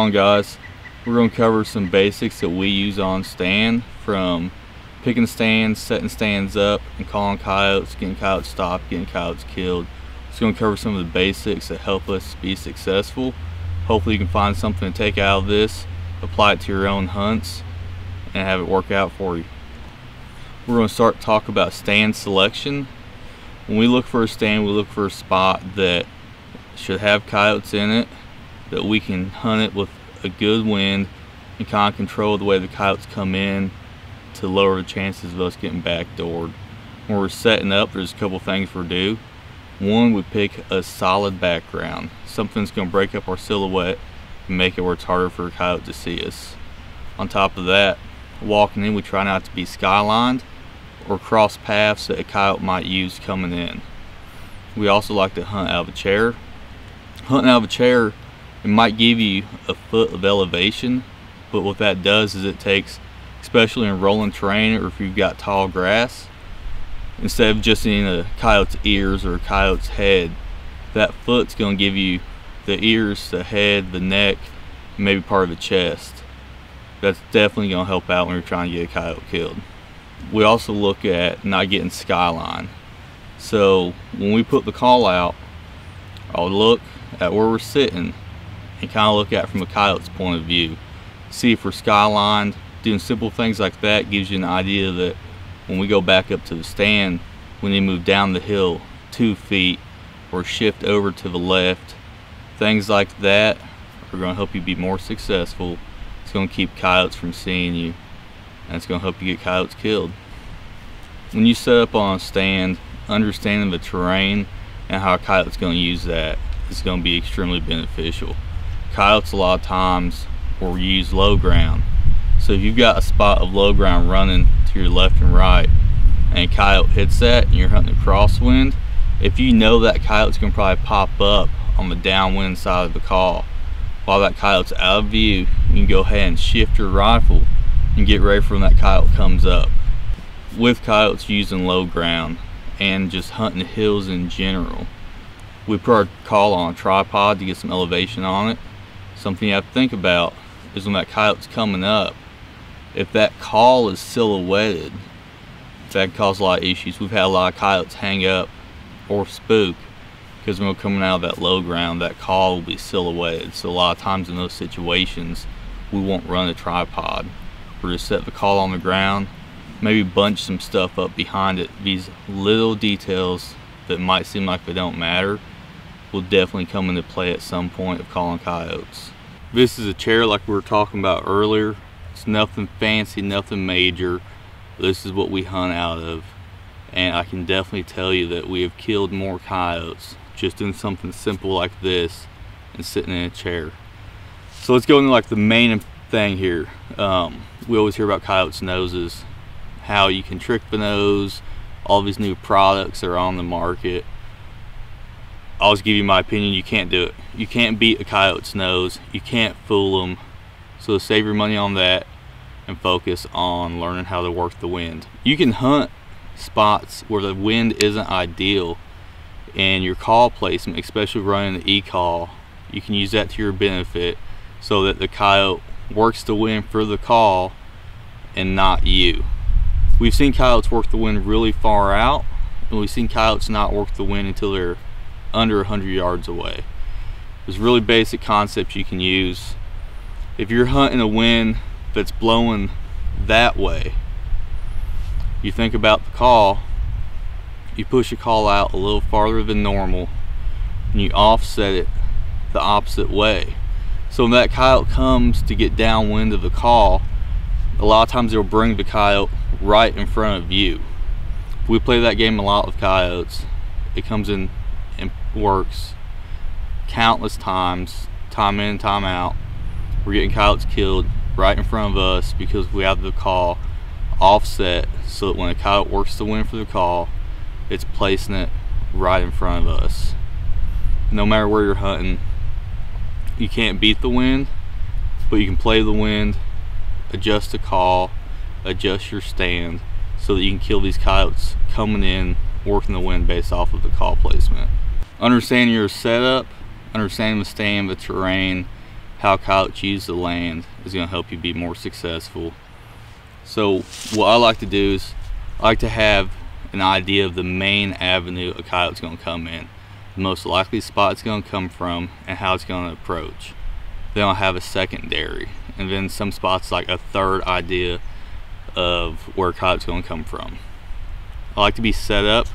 on, guys? We're going to cover some basics that we use on stand, from picking stands, setting stands up, and calling coyotes, getting coyotes stopped, getting coyotes killed. It's going to cover some of the basics that help us be successful. Hopefully you can find something to take out of this, apply it to your own hunts, and have it work out for you. We're going to start talk about stand selection. When we look for a stand, we look for a spot that should have coyotes in it, that we can hunt it with a good wind and kind of control the way the coyotes come in to lower the chances of us getting backdoored. When we're setting up, there's a couple things we do. One, we pick a solid background, something that's going to break up our silhouette and make it where it's harder for a coyote to see us. On top of that, walking in, we try not to be skylined or cross paths that a coyote might use coming in. We also like to hunt out of a chair. Hunting out of a chair, it might give you a foot of elevation, but what that does is it takes, especially in rolling terrain or if you've got tall grass, instead of just in a coyote's ears or a coyote's head, that foot's going to give you the ears, the head, the neck, and maybe part of the chest. That's definitely going to help out when you're trying to get a coyote killed. We also look at not getting skyline. So when we put the call out, I'll look at where we're sitting and kind of look at it from a coyote's point of view. See if we're skylined. Doing simple things like that gives you an idea that when we go back up to the stand, we need to move down the hill 2 feet or shift over to the left. Things like that are going to help you be more successful. It's going to keep coyotes from seeing you, and it's going to help you get coyotes killed. When you set up on a stand, understanding the terrain and how a coyote's going to use that is going to be extremely beneficial. Coyotes a lot of times will use low ground. So if you've got a spot of low ground running to your left and right, and a coyote hits that and you're hunting a crosswind, if you know that coyote's going to probably pop up on the downwind side of the call, while that coyote's out of view, you can go ahead and shift your rifle and get ready for when that coyote comes up. With coyotes using low ground and just hunting hills in general, we put our call on a tripod to get some elevation on it. Something you have to think about is when that coyote's coming up, if that call is silhouetted, that can cause a lot of issues. We've had a lot of coyotes hang up or spook because when we're coming out of that low ground, that call will be silhouetted. So a lot of times in those situations, we won't run a tripod. We'll just set the call on the ground, maybe bunch some stuff up behind it. These little details that might seem like they don't matter will definitely come into play at some point of calling coyotes. This is a chair like we were talking about earlier. It's nothing fancy, nothing major. This is what we hunt out of, and I can definitely tell you that we have killed more coyotes just doing something simple like this and sitting in a chair. So let's go into like the main thing here. We always hear about coyotes' noses, how you can trick the nose, all these new products that are on the market. I'll just give you my opinion. You can't do it. You can't beat a coyote's nose. You can't fool them. So save your money on that and focus on learning how to work the wind. You can hunt spots where the wind isn't ideal, and your call placement, especially running the e-call, you can use that to your benefit so that the coyote works the wind for the call and not you. We've seen coyotes work the wind really far out, and we've seen coyotes not work the wind until they're under 100 yards away. There's really basic concepts you can use. If you're hunting a wind that's blowing that way, you think about the call, you push your call out a little farther than normal, and you offset it the opposite way. So when that coyote comes to get downwind of the call, a lot of times it'll bring the coyote right in front of you. We play that game a lot with coyotes. It comes in and works countless times, time in, time out. We're getting coyotes killed right in front of us because we have the call offset so that when a coyote works the wind for the call, it's placing it right in front of us. No matter where you're hunting, you can't beat the wind, but you can play the wind, adjust the call, adjust your stand so that you can kill these coyotes coming in, working the wind based off of the call placement. Understanding your setup, understanding the stand, the terrain, how coyotes use the land is going to help you be more successful. So what I like to do is I like to have an idea of the main avenue a coyote's going to come in, the most likely spot it's going to come from, and how it's going to approach. Then I'll have a secondary, and then some spots like a third idea of where a coyote's going to come from. I like to be set up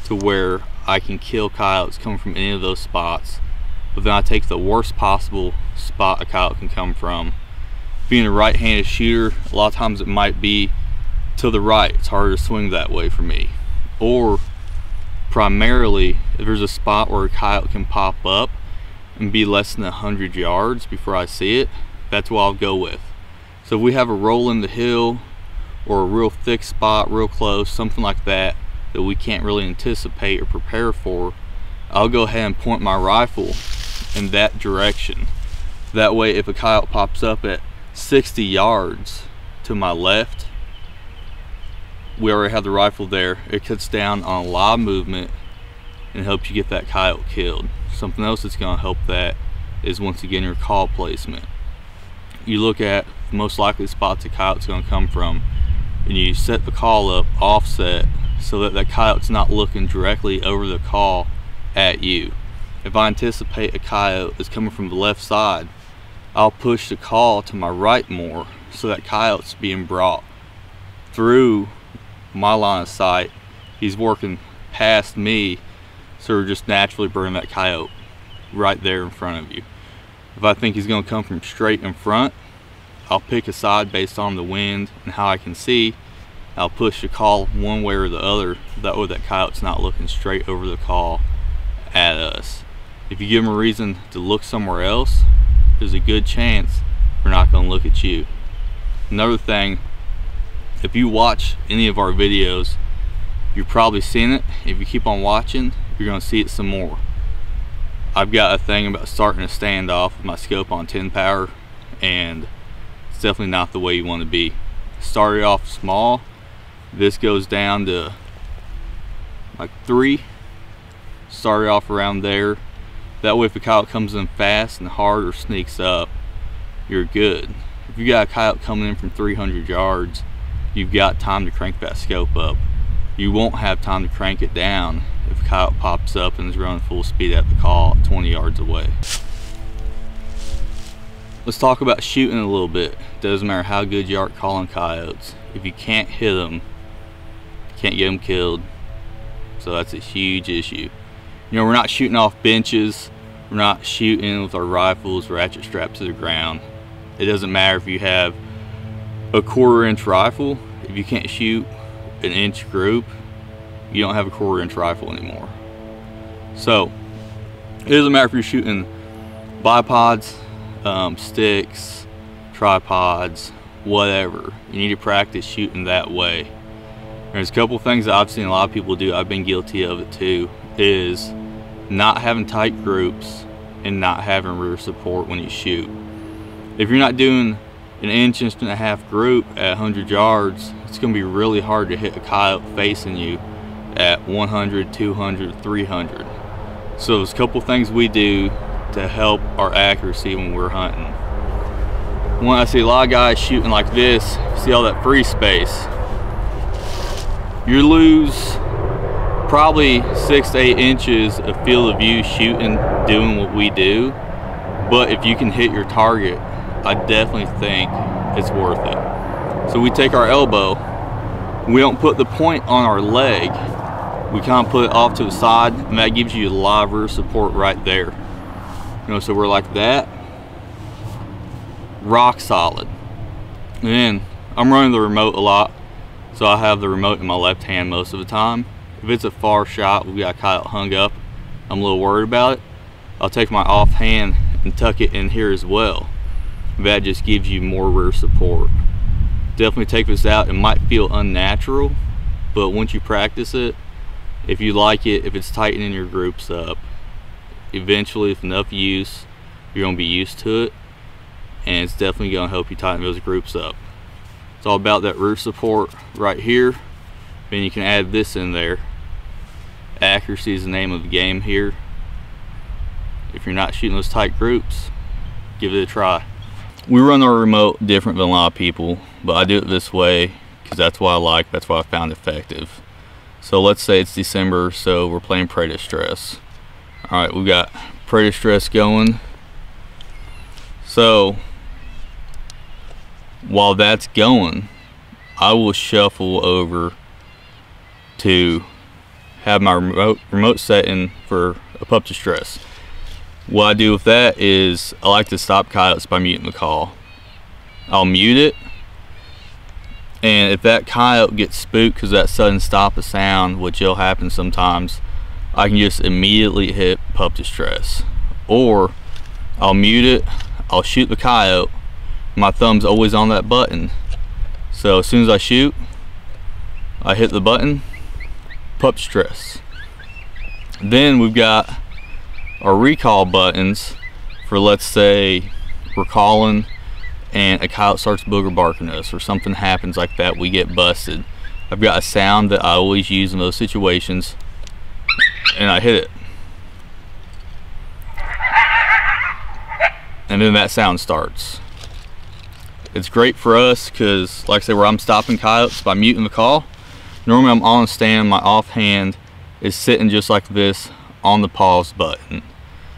to where I can kill coyotes coming from any of those spots, but then I take the worst possible spot a coyote can come from. Being a right-handed shooter, a lot of times it might be to the right. It's harder to swing that way for me. Or primarily, if there's a spot where a coyote can pop up and be less than 100 yards before I see it, that's what I'll go with. So if we have a roll in the hill or a real thick spot real close, something like that we can't really anticipate or prepare for, I'll go ahead and point my rifle in that direction. That way if a coyote pops up at 60 yards to my left, we already have the rifle there. It cuts down on a lot of movement and helps you get that coyote killed. Something else that's going to help that is, once again, your call placement. You look at the most likely spots a coyote's going to come from, and you set the call up offset so that that coyote's not looking directly over the call at you. If I anticipate a coyote is coming from the left side, I'll push the call to my right more so that coyote's being brought through my line of sight. He's working past me, so we're just naturally burning that coyote right there in front of you. If I think he's going to come from straight in front, I'll pick a side based on the wind and how I can see. I'll push the call one way or the other, that way that coyote's not looking straight over the call at us. If you give him a reason to look somewhere else, there's a good chance we're not going to look at you. Another thing, if you watch any of our videos, you've probably seen it. If you keep on watching, you're going to see it some more. I've got a thing about starting a standoff with my scope on 10 power, and it's definitely not the way you want to be. Started off small. This goes down to like 3. Started off around there. That way if a coyote comes in fast and hard or sneaks up, you're good. If you got a coyote coming in from 300 yards, you've got time to crank that scope up. You won't have time to crank it down if a coyote pops up and is running full speed at the call 20 yards away. Let's talk about shooting a little bit. Doesn't matter how good you are at calling coyotes. If you can't hit them, you can't get them killed. So that's a huge issue. You know, we're not shooting off benches. We're not shooting with our rifles ratchet strapped to the ground. It doesn't matter if you have a 1/4 inch rifle. If you can't shoot an inch group, you don't have a 1/4 inch rifle anymore. So it doesn't matter if you're shooting bipods, sticks, tripods, whatever. You need to practice shooting that way. There's a couple things that I've seen a lot of people do, I've been guilty of it too, is not having tight groups and not having rear support when you shoot. If you're not doing an inch and a half group at 100 yards, it's going to be really hard to hit a coyote facing you at 100, 200, 300. So there's a couple things we do to help our accuracy when we're hunting. When I see a lot of guys shooting like this, see all that free space, you lose probably 6 to 8 inches of field of view shooting, doing what we do. But if you can hit your target, I definitely think it's worth it. So we take our elbow, we don't put the point on our leg, we kind of put it off to the side, and that gives you a lot of rear support right there. You know, so we're like that, rock solid. And then I'm running the remote a lot, so I have the remote in my left hand most of the time. If it's a far shot, we got a coyote hung up, I'm a little worried about it, I'll take my off hand and tuck it in here as well. That just gives you more rear support. Definitely take this out. It might feel unnatural, but once you practice it, if you like it, if it's tightening your groups up, eventually with enough use, you're going to be used to it, and it's definitely going to help you tighten those groups up. It's all about that rear support right here. Then you can add this in there. Accuracy is the name of the game here. If you're not shooting those tight groups, give it a try. We run our remote different than a lot of people, but I do it this way because that's what I like, that's what I found effective. So let's say it's December, so we're playing Prey Distress. Alright, we got Prey Distress going. So while that's going, I will shuffle over to have my remote setting for a pup distress. What I do with that is I like to stop coyotes by muting the call. I'll mute it, and if that coyote gets spooked because that sudden stop of sound, which will happen sometimes, I can just immediately hit pup distress. Or I'll mute it, I'll shoot the coyote, my thumb's always on that button, so as soon as I shoot, I hit the button, pup distress. Then we've got our recall buttons for, let's say we're calling and a coyote starts booger barking at us or something happens like that, we get busted. I've got a sound that I always use in those situations, and I hit it, and then that sound starts. It's great for us because, like I said, where I'm stopping coyotes by muting the call, normally I'm on stand, my offhand is sitting just like this on the pause button.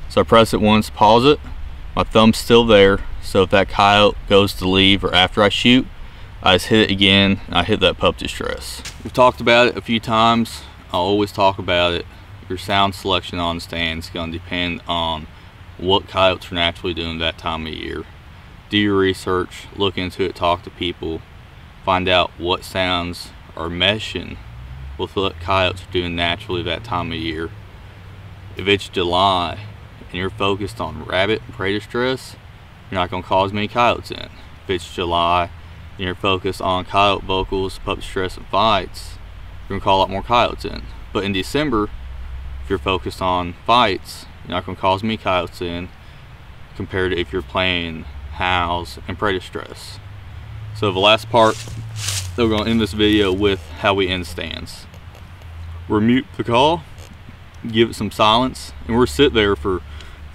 So I press it once, pause it, my thumb's still there, so if that coyote goes to leave or after I shoot, I just hit it again and I hit that pup distress. We've talked about it a few times, I'll always talk about it. Your sound selection on stand is going to depend on what coyotes are naturally doing that time of year. Do your research, look into it, talk to people, find out what sounds are meshing with what coyotes are doing naturally that time of year. If it's July and you're focused on rabbit and prey distress, you're not going to call as many coyotes in. If it's July and you're focused on coyote vocals, pup distress, and fights, you're going to call a lot more coyotes in. But in December, if you're focused on fights, you're not going to call as many coyotes in compared to if you're playing howls and prey distress. So the last part, we're going to end this video with how we end stands. We're mute the call, give it some silence, and we're sit there for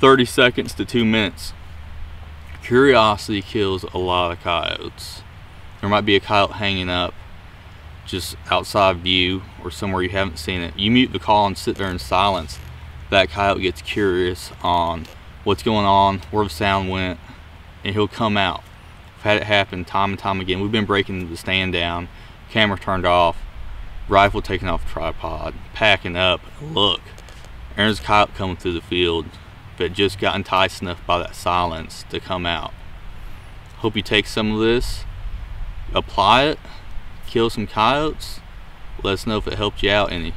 30 seconds to 2 minutes. Curiosity kills a lot of coyotes. There might be a coyote hanging up just outside view or somewhere you haven't seen it. You mute the call and sit there in silence. That coyote gets curious on what's going on, where the sound went, and he'll come out. I've had it happen time and time again. We've been breaking the stand down, camera turned off, rifle taken off tripod, packing up. Look, there's a coyote coming through the field that just got enticed enough by that silence to come out. Hope you take some of this, apply it, kill some coyotes. Let us know if it helped you out any.